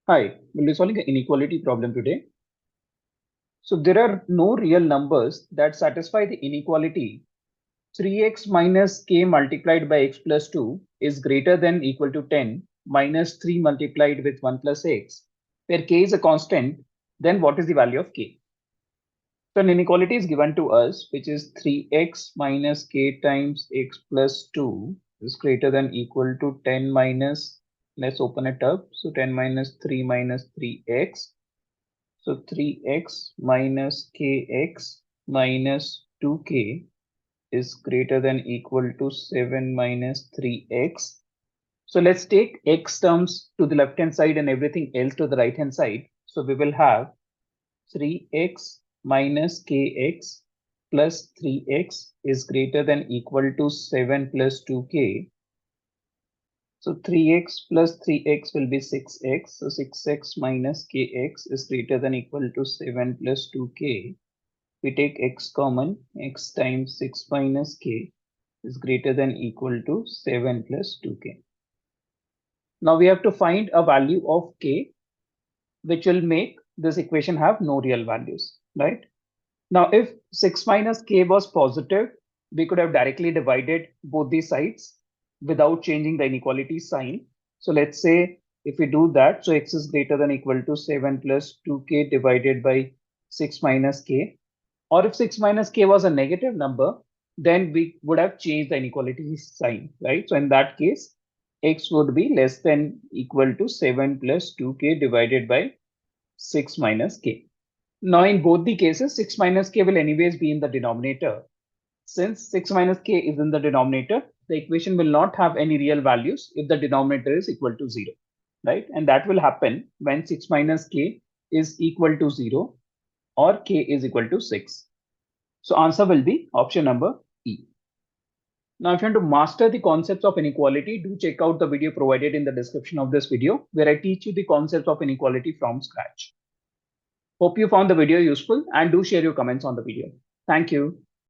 Hi, we'll be solving an inequality problem today. So there are no real numbers that satisfy the inequality 3x minus k multiplied by x plus 2 is greater than equal to 10 minus 3 multiplied with 1 plus x, where k is a constant, then what is the value of k? So an inequality is given to us, which is 3x minus k times x plus 2 is greater than equal to 10 minus, let's open it up. So 10 minus 3 minus 3x. So 3x minus kx minus 2k is greater than equal to 7 minus 3x. So let's take x terms to the left hand side and everything else to the right hand side. So we will have 3x minus kx plus 3x is greater than equal to 7 plus 2k. So 3x plus 3x will be 6x. So 6x minus kx is greater than equal to 7 plus 2k. We take x common, x times 6 minus k is greater than equal to 7 plus 2k. Now we have to find a value of k which will make this equation have no real values, right? Now if 6 minus k was positive, we could have directly divided both these sides without changing the inequality sign. So let's say if we do that, so x is greater than equal to 7 plus 2k divided by 6 minus k. Or if 6 minus k was a negative number, then we would have changed the inequality sign, right? So in that case, x would be less than equal to 7 plus 2k divided by 6 minus k. Now in both the cases, 6 minus k will anyways be in the denominator. Since 6 minus k is in the denominator, the equation will not have any real values if the denominator is equal to 0, right? And that will happen when 6 minus k is equal to 0 or k is equal to 6. So answer will be option number E. Now, if you want to master the concepts of inequality, do check out the video provided in the description of this video, where I teach you the concepts of inequality from scratch. Hope you found the video useful and do share your comments on the video. Thank you.